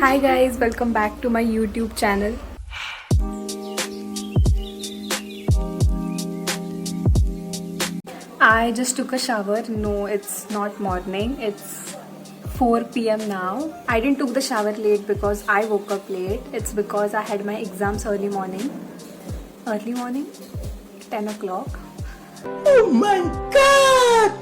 Hi guys, welcome back to my YouTube channel. I just took a shower. No, it's not morning. It's 4 p.m. now. I didn't took the shower late because I woke up late. It's because I had my exams early morning. Early morning? 10 o'clock. Oh my god!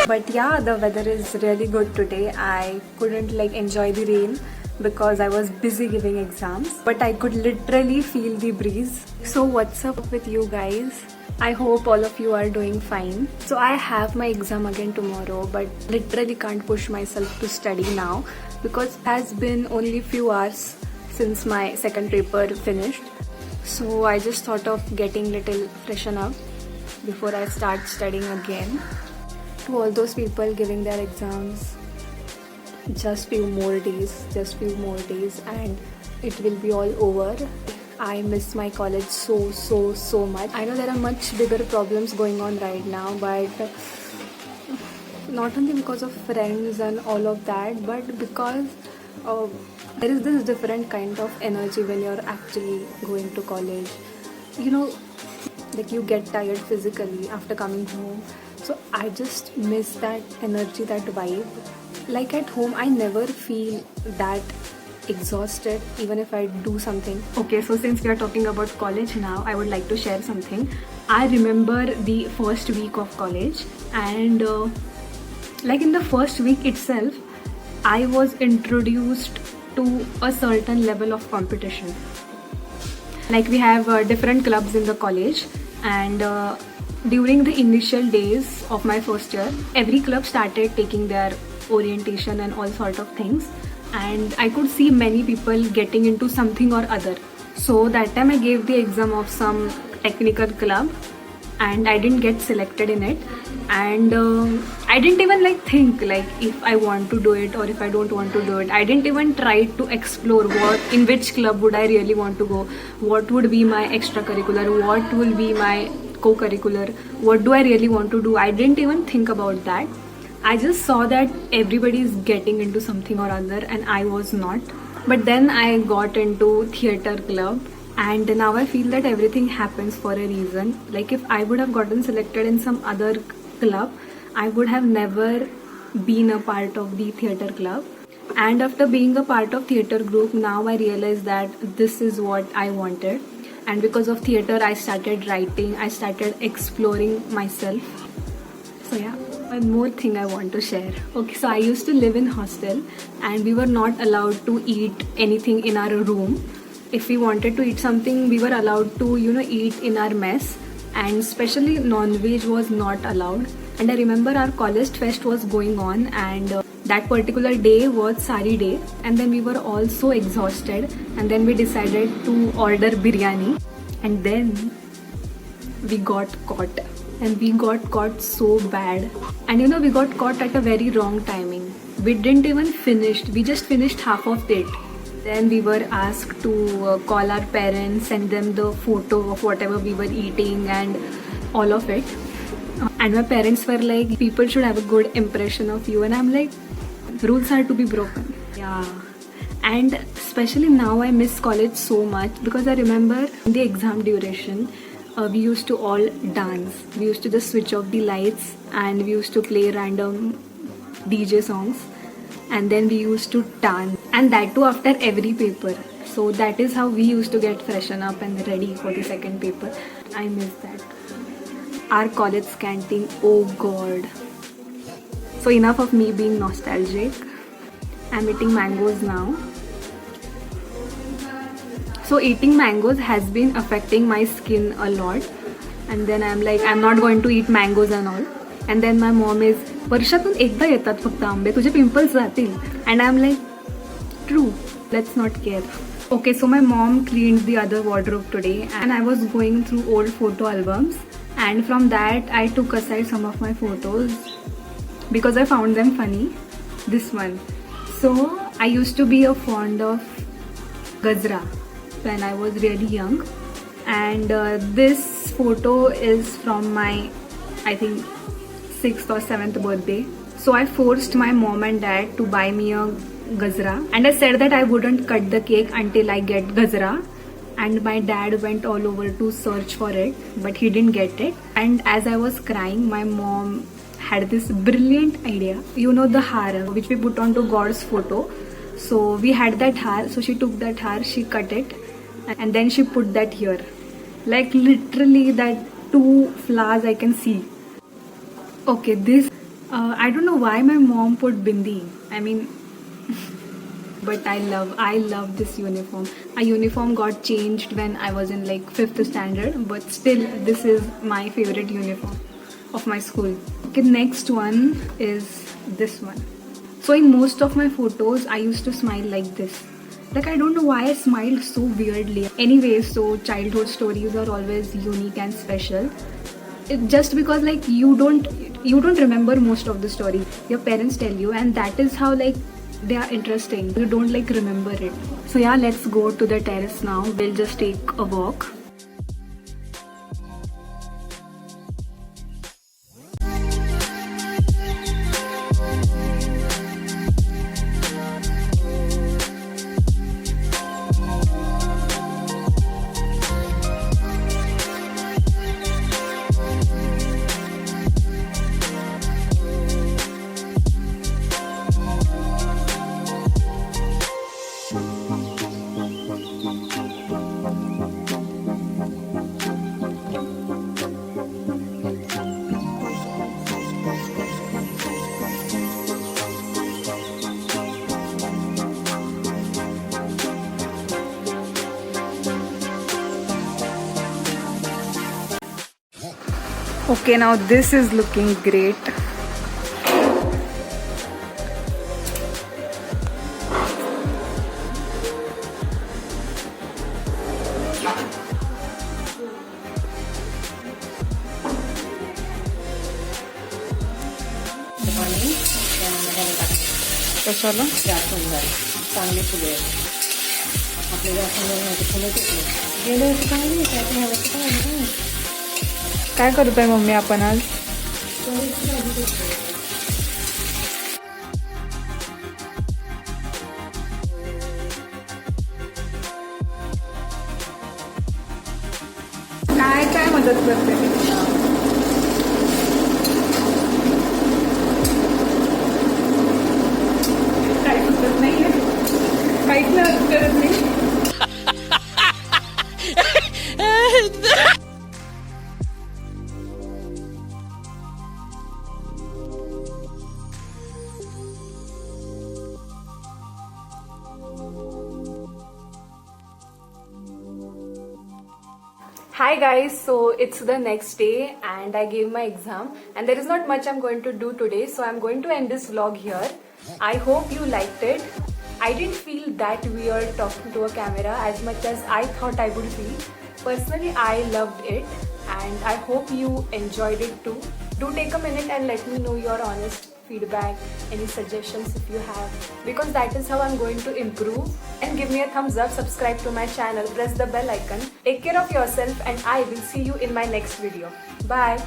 But yeah, the weather is really good today. I couldn't enjoy the rain because I was busy giving exams, but I could literally feel the breeze. So what's up with you guys? I hope all of you are doing fine. So I have my exam again tomorrow, but literally can't push myself to study now because it has been only few hours since my second paper finished. So I just thought of getting little freshen up before I start studying again. To all those people giving their exams, just few more days and it will be all over. I miss my college so much. I know there are much bigger problems going on right now, but not only because of friends and all of that, but because there is this different kind of energy when you're actually going to college. You know, you get tired physically after coming home. So I just miss that energy, that vibe. Like at home, I never feel that exhausted even if I do something. Okay, so since we are talking about college now, I would like to share something. I remember the first week of college, and in the first week itself, I was introduced to a certain level of competition. We have different clubs in the college, and during the initial days of my first year, every club started taking their orientation and all sort of things, and I could see many people getting into something or other. So that time I gave the exam of some technical club and I didn't get selected in it, and I didn't even think if I want to do it or if I don't want to do it. I didn't even try to explore in which club would I really want to go, what would be my extracurricular, what will be my co-curricular, what do I really want to do. I didn't even think about that. I just saw that everybody is getting into something or other and I was not. But then I got into theatre club, and now I feel that everything happens for a reason. If I would have gotten selected in some other club, I would have never been a part of the theatre club. And after being a part of theatre group, now I realize that this is what I wanted. And because of theatre, I started writing, I started exploring myself. So yeah, one more thing I want to share. Okay, so I used to live in hostel and we were not allowed to eat anything in our room. If we wanted to eat something, we were allowed to, eat in our mess, and especially non-veg was not allowed. And I remember our college fest was going on, and that particular day was Sari day, and then we were all so exhausted, and then we decided to order biryani, and then we got caught. And we got caught so bad. And we got caught at a very wrong timing. We didn't even finish, we just finished half of it. Then we were asked to call our parents, send them the photo of whatever we were eating and all of it. And my parents were like, people should have a good impression of you. And I'm like, rules are to be broken. Yeah. And especially now I miss college so much because I remember in the exam duration, we used to all dance. We used to just switch off the lights and we used to play random DJ songs, and then we used to dance, and that too after every paper. So that is how we used to get freshen up and ready for the second paper. I miss that. Our college canteen, oh god. So enough of me being nostalgic. I'm eating mangoes now. So eating mangoes has been affecting my skin a lot, and then I'm like, I'm not going to eat mangoes and all. And then my mom is, वर्षातून एकदा येतात फक्त आंबे, तुझे pimples जातील. And I'm like, true, let's not care. Okay, so my mom cleaned the other wardrobe today, and I was going through old photo albums, and from that I took aside some of my photos because I found them funny. This one. So I used to be a fond of Gajra when I was really young, and this photo is from my, I think, 6th or 7th birthday. So I forced my mom and dad to buy me a gazra, and I said that I wouldn't cut the cake until I get gazra. And my dad went all over to search for it, but he didn't get it. And as I was crying, my mom had this brilliant idea. You know the har which we put onto God's photo. So we had that har. So she took that har, she cut it, and then she put that here. Like literally that 2 flowers I can see. Okay, this I don't know why my mom put bindi. I mean, but I love this uniform. My uniform got changed when I was in like 5th standard, but still this is my favorite uniform of my school. Okay, next one is this one. So in most of my photos I used to smile like this. Like I don't know why I smiled so weirdly. Anyway, so childhood stories are always unique and special. Just because like you don't remember most of the stories. Your parents tell you, and that is how like they are interesting. You don't like remember it. So yeah, let's go to the terrace now. We'll just take a walk. Okay, now this is looking great. कशाला चांगली फुले आपल्याला फुलं घेतले गेले वर्षी काय नाही त्यात ह्या वर्षी काय काय करतोय मम्मी आपण आज? काय काय मदत करते? काय सुचत नाहीये, काहीच मदत करत नाही. Hi guys, so it's the next day and I gave my exam and there is not much I'm going to do today, so I'm going to end this vlog here. I hope you liked it. I didn't feel that weird talking to a camera as much as I thought I would feel. Personally, I loved it and I hope you enjoyed it too. Do take a minute and let me know your honest feedback, any suggestions if you have, because that is how I'm going to improve. And give me a thumbs up, subscribe to my channel, press the bell icon. Take care of yourself and I will see you in my next video. Bye.